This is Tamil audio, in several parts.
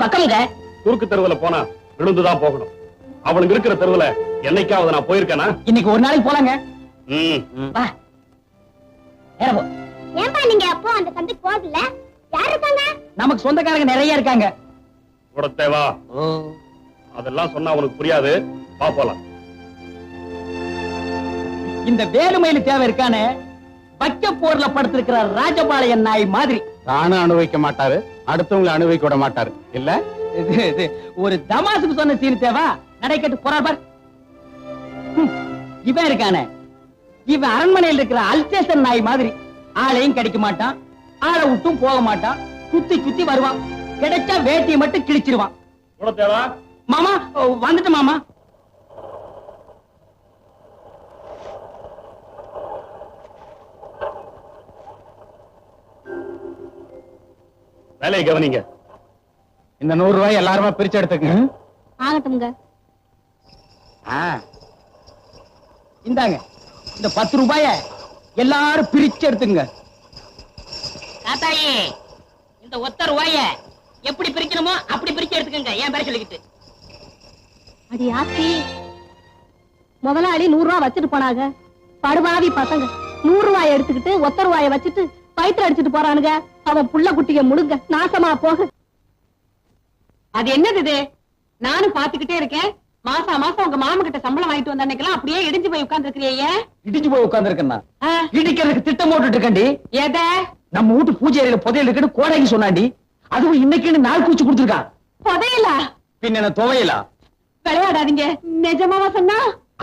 பக்கம்ங்க. குறுக்கு தெருவுல போனா விழுந்துதான் போகணும். அவனுக்கு இருக்கிற தெருவுல என்னைக்காவது நான் போயிருக்கேனா? இன்னைக்கு ஒரு நாளைக்கு போலாங்க. வா. ஏன்பா நீங்க அப்போ அந்த சந்தைக்கு போகல? யார் இருக்காங்க? நமக்கு சொந்தக்காரங்க நிறைய இருக்காங்க. கூடத்தேவா, அதெல்லாம் சொன்னா அவனுக்கு புரியாது. வா போலாம். இந்த வேலுமயிலு தேவை இருக்கானே, பச்சை போர்ல படுத்திருக்கிற ராஜபாளையன் நாய் மாதிரி. தானும் அனுபவிக்க மாட்டாரு, அடுத்தவங்களை அனுபவிக்க விட மாட்டாரு. இல்ல ஒரு தமாசுக்கு சொன்ன சீன் தேவா. நடைக்கட்டு போறார் பார். இவன் இருக்கானே, இவன் அரண்மனையில் இருக்கிற அல்சேஷன் நாய் மாதிரி. ஆளையும் கிடைக்க மாட்டான், ஆளை விட்டும் போக மாட்டான். சுத்தி சுத்தி வருவான். கிடைச்சா வேட்டியை மட்டும் கிழிச்சிருவான். கூடத்தேவா, மாமா வந்துட்டு மாமா. வேலையை கவனிங்க. இந்த 100 ரூபாய் எல்லாருமே பிரிச்சு எடுத்துங்க. ஆகட்டும்ங்க. இந்தாங்க இந்த 10 ரூபாய எல்லாரும் பிரிச்சு எடுத்துங்க. தாத்தாயி, இந்த ஒத்த ரூபாய எப்படி பிரிக்கணுமோ அப்படி பிரிச்சு எடுத்துக்கங்க. ஏன் பேர சொல்லிக்கிட்டு? அடி ஆத்தி, முதலாளி 100 ரூபாய் வச்சுட்டு போனாங்க. படுபாவி பசங்க 100 ரூபாய் எடுத்துக்கிட்டு ஒத்த ரூபாய வச்சுட்டு பயிற்று அடிச்சுட்டு போறானுங்க. அவன் புள்ள குட்டிய முழுங்க நாசமா போக. அது என்னது இது? நானும் பாத்துக்கிட்டே இருக்கேன். மாசம் மாசம் உங்க மாமா கிட்ட சம்பளம் வாங்கிட்டு வந்த அன்னைக்கெல்லாம் அப்படியே இடிஞ்சு போய் உட்கார்ந்து இருக்கிறீங்க. இடிச்சு போய் உட்கார்ந்து இருக்கேன். இடிக்கிறதுக்கு திட்டம் போட்டுட்டு இருக்கண்டி. எத? நம்ம வீட்டு பூஜை அறையில புதையல் இருக்குன்னு கோடைக்கு சொன்னாண்டி. அதுவும் இன்னைக்குன்னு நாள் கூச்சு கொடுத்துருக்கான். புதையலா? பின்ன என்ன துவையலா? விளையாடாதீங்க. நிஜமாவா சொன்னா?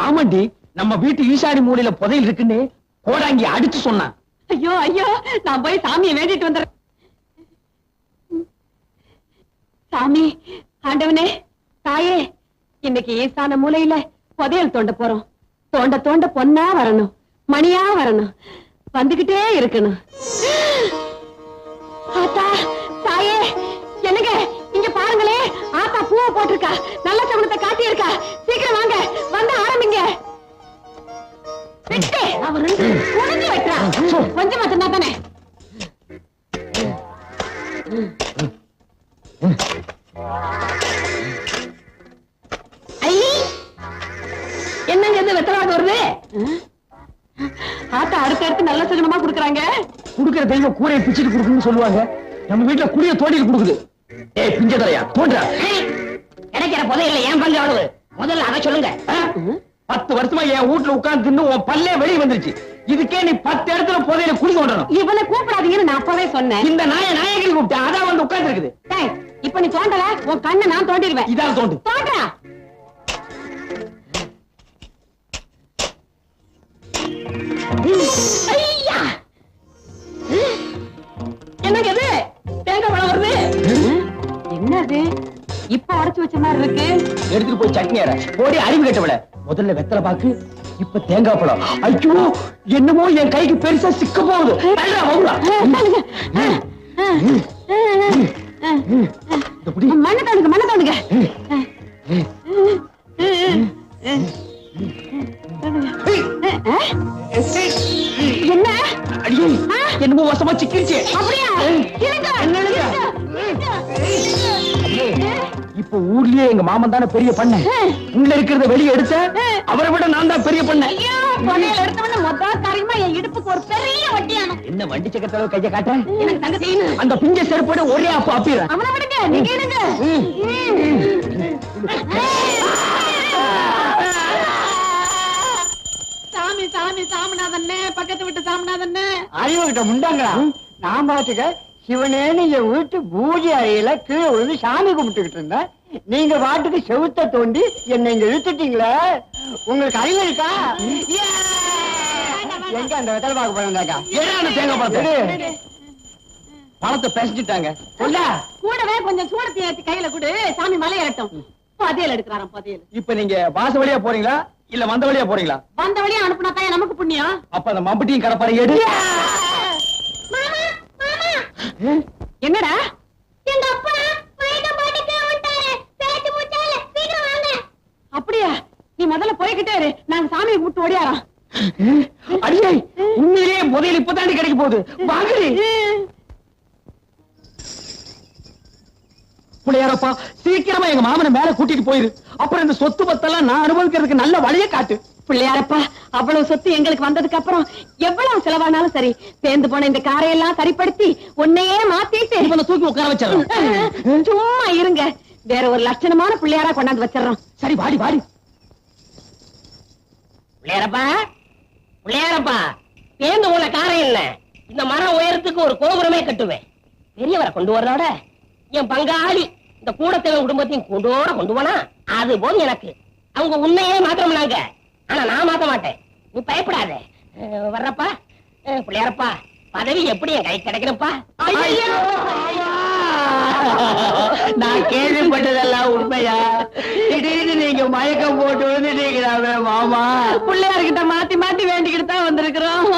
ஆமாண்டி, நம்ம வீட்டு ஈசானி மூலையில புதையல் இருக்குன்னு கோடாங்கி அடிச்சு சொன்னான். ஐயோ ஐயோ, நான் போய் சாமியை வேண்டிட்டு வந்துடுறேன். சாமி, ஆண்டவனே, தாயே, இன்னைக்கு ஈசான மூலையில புதையல் தோண்ட போறோம். தோண்ட தோண்ட பொன்னா வரணும், மணியா வரணும், வந்துகிட்டே இருக்கணும். ஆத்தா, தாயே, என்னங்க இங்க பாருங்களே, ஆத்தா பூவை போட்டிருக்கா, நல்ல சகுனத்தை காட்டி இருக்கா. சீக்கிரம் வாங்க, வந்து ஆரம்பிங்க. முடிஞ்சு வைக்கிறா, கொஞ்சமா சொன்னா தானே. என்னங்க இது வெத்தலாக வருது? ஆத்தா அடுத்து நல்ல சகுனமா குடுக்கறாங்க. குடுக்கிற தெய்வம் கூரையை பிச்சுட்டு குடுக்கணும்னு சொல்லுவாங்க. நம்ம வீட்டுல குடிய தோண்டிட்டு குடுக்குது. ஏய் பிஞ்சதரையா தோன்றா. கிடைக்கிற புதையல்ல ஏன் பங்கு அவ்வளவு? முதல்ல அதை சொல்லுங்க. 10 வருஷமா என் வீட்டுல உட்கார்ந்து தின்னு உன் பல்லே வெளியே வந்துருச்சு. இதுக்கே நீ 10 இடத்துல புதையல குடி தோண்டணும். இவனை கூப்பிடாதீங்கன்னு நான் அப்பவே சொன்னேன். இந்த நாயகரி கூப்பிட்டேன், அதான் வந்து உட்கார்ந்து இருக்குது. இப்ப நீ தோண்டல, உன் கண்ணை நான் தோண்டிடுவேன். இதான் தோண்டு. தோன்றா. ஐயா, என்னங்க இது? தேங்காய் பழம் வருது. என்னது? இப்ப அடைச்சு வச்ச மாதிரி இருக்கு. எடுத்துட்டு போய் சட்னி அரை. போடி அறிவு கேட்டவள. முதல்ல வெத்தலை பாக்கு, இப்ப தேங்காய் பழம். ஐயோ, என்னமோ என் கைக்கு பெருசா சிக்க போகுது. மண்ணை தோணுங்க, மண்ணை தோணுங்க. என்ன? என்னமோ வசமா சிக்கிருச்சு. அப்படியா? இப்ப ஊர்லயே எங்க மாமன் தானே பெரிய பண்ண. உள்ள இருக்கிறத வெளியே எடுத்த அவரை விட நான் தான் பெரிய பண்ண. எடுத்தவன மொத்த காரியமா என் இடுப்புக்கு ஒரு பெரிய வட்டியானோ. என்ன வண்டி சக்கரத்துல கைய காட்டுறேன்? எனக்கு தங்க செய்யணும். அந்த பிஞ்ச செருப்போட ஒரே அப்ப அப்பிடுறேன். அவனை விடுங்க, நீங்க எடுங்க. சாமி சாமி சாமிநாதன்னே, பக்கத்து விட்டு சாமிநாதன்னே. அறிவு கிட்ட முண்டாங்களா? நான் பாத்துக்க சிவனேன்னு என் வீட்டு பூஜை அறையில கீழே விழுந்து சாமி கும்பிட்டுக்கிட்டு இருந்தேன். நீங்க பாட்டுக்கு செவுத்த தோண்டி என்னை இங்க இழுத்துட்டீங்களே. உங்களுக்கு அறிவு இருக்கா? எங்க அந்த வெத்தலை பாக்க போறாங்க? தேங்காய் பழத்தை பழத்தை பேசிட்டாங்க. கூடவே கொஞ்சம் சூடத்தை ஏற்றி கையில கொடு, சாமி மலையேறட்டும். புதையல் எடுக்கிறாராம், புதையல். இப்ப நீங்க வாச வழியா போறீங்களா இல்ல வந்த வழியா போறீங்களா? வந்த வழியா அனுப்புனா தான் நமக்கு புண்ணியம். அப்ப அந்த மம்பட்டியும் கடப்பாறை எடு. என்னடா? எங்க அப்பா வயத பாட்டுக்கு வந்துட்டாரு. பேச்சு மூச்சால சீக்கிரம் வாங்க. அப்படியா? நீ முதல்ல போய்கிட்டே இரு, நாங்க சாமியை கூப்பிட்டு ஓடியாரோம். அடியே, உண்மையிலேயே முதல் இப்பதாண்டி கிடைக்க போகுது. வாங்கடி. பிள்ளையாரப்பா சீக்கிரமா எங்க மாமனை மேல கூட்டிட்டு போயிரு. அப்புறம் இந்த சொத்து பத்தெல்லாம் நான் அனுபவிக்கிறதுக்கு நல்ல வழியை காட்டு. பிள்ளையாரப்பா, அவ்வளவு சொத்து எங்களுக்கு வந்ததுக்கு அப்புறம் எவ்வளவு செலவானாலும் சரி, சேர்ந்து போன இந்த காரையெல்லாம் சரிப்படுத்தி உன்னையே மாத்திட்டு இவனை தூக்கி உட்கார வச்சிடறோம். சும்மா இருங்க, வேற ஒரு லட்சணமான பிள்ளையாரா கொண்டாந்து வச்சிடறோம். சரி வாடி வாடி. பிள்ளையாரப்பா, பிள்ளையாரப்பா, சேர்ந்து போன காரம் இல்ல, இந்த மரம் உயரத்துக்கு ஒரு கோபுரமே கட்டுவேன். பெரியவரை கொண்டு வர்றோட என் பங்காளி இந்த கூடத்தேவன் குடும்பத்தையும் கொண்டு போனா அது போதும் எனக்கு. அவங்க உண்மையே மாத்திரம்னாங்க, ஆனா நான் மாத்த மாட்டேன். நீ பயப்படாத. வர்றப்பா. பிள்ளையாரப்பா, பதவி எப்படி என் கை கிடைக்கிறப்பா? நான் கேள்விப்பட்டதெல்லாம் உண்மையா? திடீர்னு நீங்க மயக்கம் போட்டு வந்துட்டீங்களாவே மாமா. பிள்ளையார்கிட்ட மாத்தி மாத்தி வேண்டிக்கிட்டு தான் வந்திருக்கிறோம்.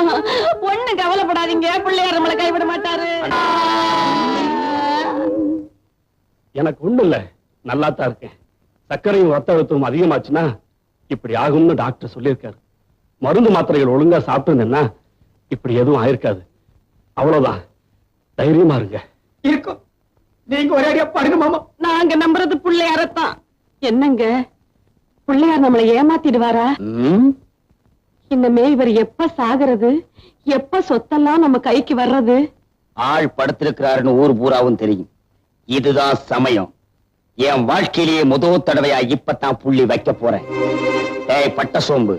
ஒண்ணு கவலைப்படாதீங்க, பிள்ளையார் நம்மளை கைவிட மாட்டாரு. எனக்கு ஒண்ணு இல்ல, நல்லாத்தான் இருக்கேன். சர்க்கரையும் ரத்த அழுத்தமும் அதிகமாச்சுன்னா இப்படி ஆகும்னு டாக்டர் சொல்லியிருக்காரு. மருந்து மாத்திரைகள் ஒழுங்கா சாப்பிட்டு இப்படி எதுவும் ஆயிருக்காது. அவ்வளவுதான், தைரியமா இருங்க. இருக்கும். நீங்க ஒரே அடியா பாருங்க மாமா. நாங்க நம்புறது பிள்ளையாரத்தான். என்னங்க, பிள்ளையார் நம்மளை ஏமாத்திடுவாரா? இன்னமே இவர் எப்ப சாகிறது, எப்ப சொத்தெல்லாம் நம்ம கைக்கு வர்றது? ஆள் படுத்திருக்கிறாருன்னு ஊர் பூராவும் தெரியும். இதுதான் சமயம். என் வாழ்க்கையிலேயே முதல் தடவையா இப்பதான் புள்ளி வைக்க போறேன். ஏய் பட்ட சோம்பு,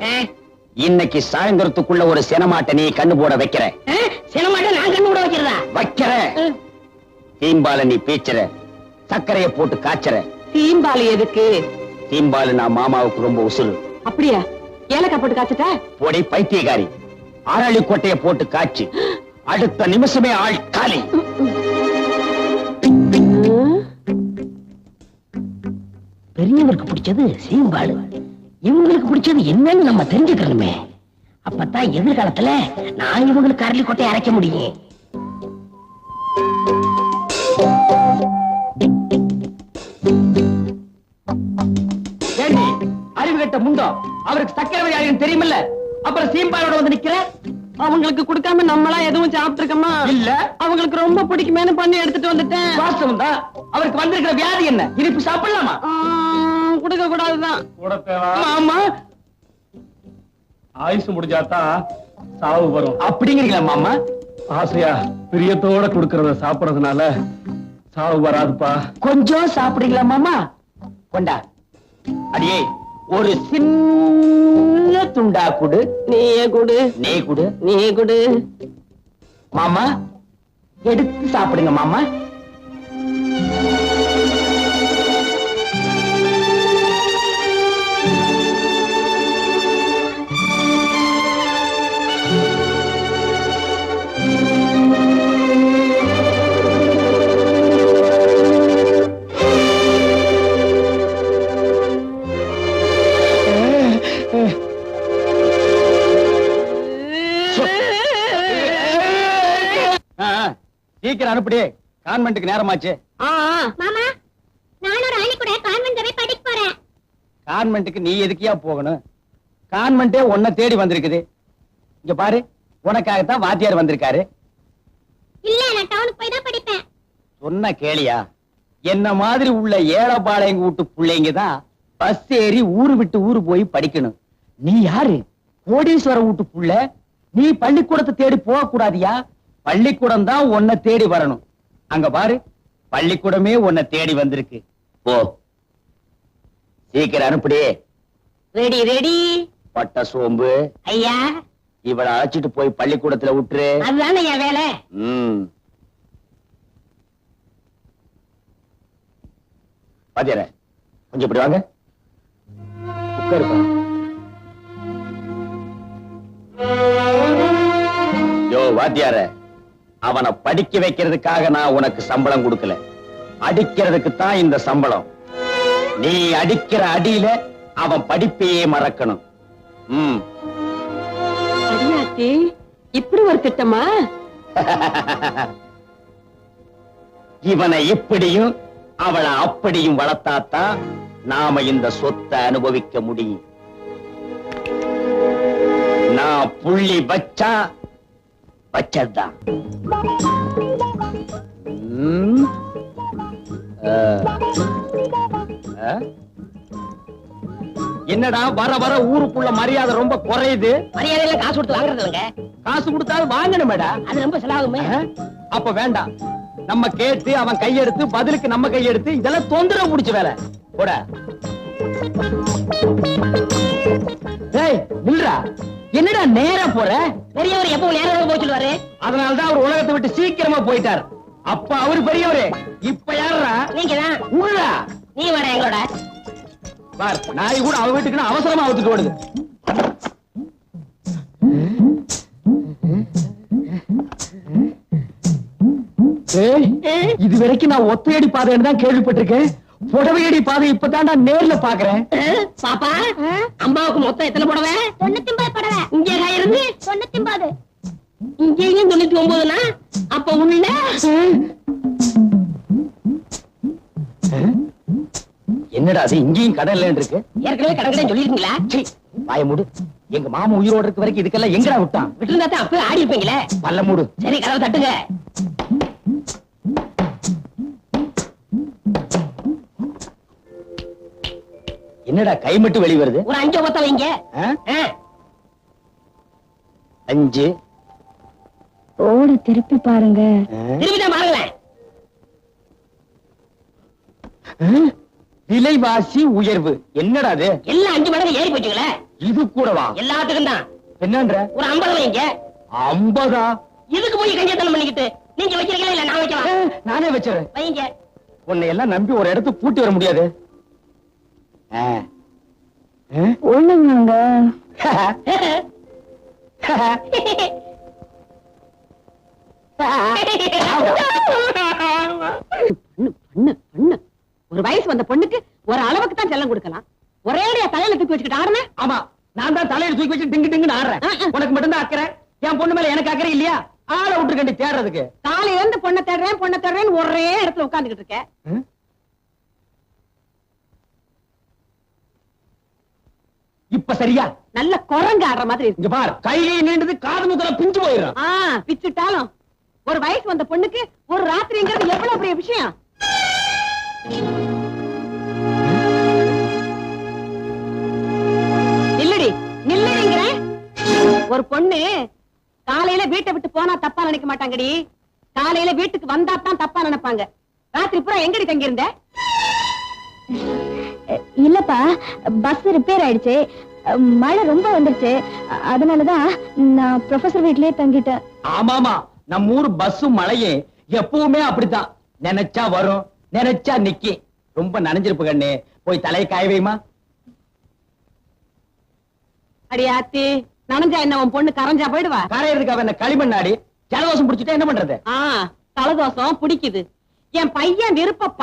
இன்னைக்கு சாயந்தரத்துக்குள்ள ஒரு சினமாட்டை நீ கண்ணு போட வைக்கிற. சினமாட்ட நான் கண்ணு கூட வைக்கிறதா? வைக்கிற. தீம்பால நீ பீச்சுற, சர்க்கரையை போட்டு காய்ச்சற. தீம்பாலி எதுக்கு? தீம்பாலு நான் மாமாவுக்கு ரொம்ப உசுறு. அப்படியா? ஏலக்காய் போட்டு காய்ச்சட்டா? போடி பைத்தியக்காரி, அரளி கொட்டையை போட்டு காய்ச்சி அடுத்த நிமிஷமே ஆள் காலி. பெரியவருக்கு பிடிச்சது சீம்பாடு, இவங்களுக்கு பிடிச்சது என்னன்னு நம்ம தெரிஞ்சுக்கணுமே. அப்பதான் எதிர்காலத்துல நான் இவங்களுக்கு அரளி கொட்டையை அரைக்க முடியும். ஏண்டி அறிவு கட்ட முண்டம், அவருக்கு சக்கரை வியாதின்னு தெரியுமில்ல, அப்புறம் சீம்பாலோட வந்து நிக்கிற? அவங்களுக்கு கொடுக்காம நம்மளா எதுவும் சாப்பிட்டுருக்கோமா? இல்ல. அவங்களுக்கு ரொம்ப பிடிக்குமேனு பண்ணி எடுத்துட்டு வந்துட்டேன். வாஸ்தவம் தான். அவருக்கு வந்திருக்கிற வியாதி என்ன? இனிப்பு சாப்பிடலாமா? கொடுக்க கூடாதுதான். ஆமா, ஆயுசு முடிஞ்சாதான் சாவு வரும் அப்படிங்கிறீங்களா மாமா? ஆசையா பிரியத்தோட குடுக்கறத சாப்பிடறதுனால சாவு வராதுப்பா. கொஞ்சம் சாப்பிடுங்களா மாமா? கொண்டா. அடியே, ஒரு சின்ன துண்டா குடு. நீயே குடு. நீ குடு. நீ குடு. மாமா எடுத்து சாப்பிடுங்க மாமா. சீக்கிரம் அனுப்பிடு, கான்வென்ட்டுக்கு நேரமாச்சு. மாமா, நானும் ராணி கூட கான்வென்ட் போய் படிக்க போறேன். கான்வென்ட்டுக்கு நீ எதுக்கியா போகணும்? கான்வென்ட்டே உன்னை தேடி வந்திருக்குது. இங்க பாரு, உனக்காகத்தான் வாத்தியார் வந்திருக்காரு. இல்ல, நான் டவுனுக்கு போய் தான் படிப்பேன். சொன்ன கேளியா? என்ன மாதிரி உள்ள ஏழப்பாளையங்க வீட்டு பிள்ளைங்க தான் பஸ் ஏறி ஊரு விட்டு ஊரு போய் படிக்கணும். நீ யாரு? கோடீஸ்வர வீட்டு புள்ள. நீ பள்ளிக்கூடத்தை தேடி போக கூடாதியா? பள்ளிக்கூடம் தான் உன்னை தேடி வரணும். அங்க பாரு, பள்ளிக்கூடமே உன்னை தேடி வந்திருக்கு. போ, சீக்கிரம் அனுப்பிடு. Ready ready. பட்ட சோம்பு, ஐயா, இவளை அழைச்சிட்டு போய் பள்ளிக்கூடத்துல விட்டுரு. அதுதானே என் வேலை. பாத்தியார, கொஞ்சம் இப்படி வாங்க. உட்காருப்பா. யோ வாத்தியார, அவனை படிக்க வைக்கிறதுக்காக நான் உனக்கு சம்பளம் கொடுக்கல, அடிக்கிறதுக்கு தான் இந்த சம்பளம். நீ அடிக்கிற அடியில அவன் படிப்பையே மறக்கணும். அடியாச்சி, இப்படி ஒரு திட்டமா? இவனை இப்படியும் அவளை அப்படியும் வளர்த்தாத்தான் நாம இந்த சொத்தை அனுபவிக்க முடியும். நான் புள்ளி வச்சா வச்சதுதான். என்னடா வர வர ஊருக்குள்ள மரியாதை ரொம்ப குறையுது. மரியாதையில காசு கொடுத்து வாங்குறது இல்லைங்க. காசு கொடுத்தாலும் வாங்கணுமேடா. அது ரொம்ப செலவாகுமே. அப்ப வேண்டாம். நம்ம கேட்டு அவன் கையெடுத்து பதிலுக்கு நம்ம கையெடுத்து இதெல்லாம் தொந்தரவு பிடிச்ச வேலை. போட. டேய் நில்றா. என்னடா நேரா போற? பெரியவர் எப்போ நேரம் போய் சொல்லுவாரு. அதனாலதான் அவர் உலகத்தை விட்டு சீக்கிரமா போயிட்டார். அப்ப அவரு பெரியவரு. இப்ப யாரா? நீங்கதான். உள்ளா நீ வாடா எங்களோட. பார் நாய் கூட அவ வீட்டுக்கு அவசரமா அவுத்துட்டு ஓடுது. இது வரைக்கும் நான் ஒத்தையடி பாதைன்னு தான் கேள்விப்பட்டிருக்கேன். புடவையடி பாதை இப்பதான் நான் நேர்ல பாக்குறேன். பாப்பா அம்மாவுக்கு மொத்தம் எத்தனை புடவை? 99 படவை. இங்கே இருந்து 99. இங்கேயும் 99னா அப்ப உள்ள என்னடா அது இங்கேயும் கடன் இல்லைன்னு இருக்கு? ஏற்கனவே கடன் சொல்லிருக்கீங்களா? வாய மூடு. எங்க மாமா உயிரோட இருக்க வரைக்கும் இதுக்கெல்லாம் எங்கடா விட்டான்? விட்டுருந்தா தான் அப்பவே ஆடி இருப்பீங்களே. பல்ல மூடு. சரி கதவை தட்டுங்க. என்னடா கை மட்டும் வெளிய வருது? ஒரு 5 ஒத்த வைங்க. 5 ஓடு திருப்பி பாருங்க. திரும்பிதான் பாருங்களேன். விலைவாசி உயர்வு. என்னடா அது? எல்லாம் 5 மடங்கு ஏறி போச்சுங்களே. இது கூடவா? எல்லாத்துக்கும் தான். என்னன்ற? ஒரு 50 வைங்க. 50? இதுக்கு போய் கஞ்சத்தனம் பண்ணிக்கிட்டு நீங்க வைக்கிறீங்களா இல்ல நான் வைக்கலாம்? நானே வச்சிடறேன். வைங்க. உன்னை எல்லாம் நம்பி ஒரு இடத்துக்கு பூட்டி வர முடியாது. ஒண்ணுங்க. ஒரு வயசு வந்த பொண்ணுக்கு ஒரு அளவுக்கு தான் செல்லம் கொடுக்கலாம். ஒரே தலையில தூக்கி வச்சுக்கிட்டு ஆடுன. ஆமா நான் தான் தலையில தூக்கி வச்சு டிங்கு டிங்குன்னு ஆடுறேன். உனக்கு மட்டும்தான் அக்கறை. என் பொண்ணு மேல எனக்கு அக்கறை இல்லையா? ஆளை விட்டுருக்கண்டி தேடுறதுக்கு. காலையில இருந்து பொண்ணை தேடுறேன்னு ஒரே இடத்துல உட்கார்ந்துகிட்டு இருக்க. இப்ப சரியா? நல்ல குரங்கு ஆடுற மாதிரி இருக்கு. இங்க பார் கையை நீண்டது காது முதல பிஞ்சு போயிடும். பிச்சுட்டாலும் ஒரு வயசு வந்த பொண்ணுக்கு ஒரு ராத்திரிங்கிறது எவ்வளவு பெரிய விஷயம். நில்லுடிங்கிற ஒரு பொண்ணு காலையில வீட்டை விட்டு போனா தப்பா நினைக்க மாட்டாங்கடி. காலையில வீட்டுக்கு வந்தா தான் தப்பா நினைப்பாங்க. ராத்திரி பூரா எங்கடி தங்கி இருந்த? இல்லப்பா பஸ் ரிப்பேர் ஆயிடுச்சு. மழை ரொம்ப வந்துருச்சு. அதனாலதான் நான் ப்ரொஃபசர் வீட்லயே தங்கிட்டேன். ஆமாமா நம்ம ஊர் பஸ்ஸும் மழையும் எப்பவுமே அப்படித்தான். நினைச்சா வரும், நினைச்சா நிக்கி. ரொம்ப நனைஞ்சிருப்பு கண்ணு. போய் தலையை காய வைமா. அடியாத்தி நனைஞ்சா என்ன உன் பொண்ணு கரைஞ்சா போயிடுவா? கரையிறதுக்கு அவன் என்ன களிமண்ணாடி? ஜலதோஷம் பிடிச்சிட்டா என்ன பண்றது? தலதோஷம் பிடிக்குது. என் பையன் விருப்ப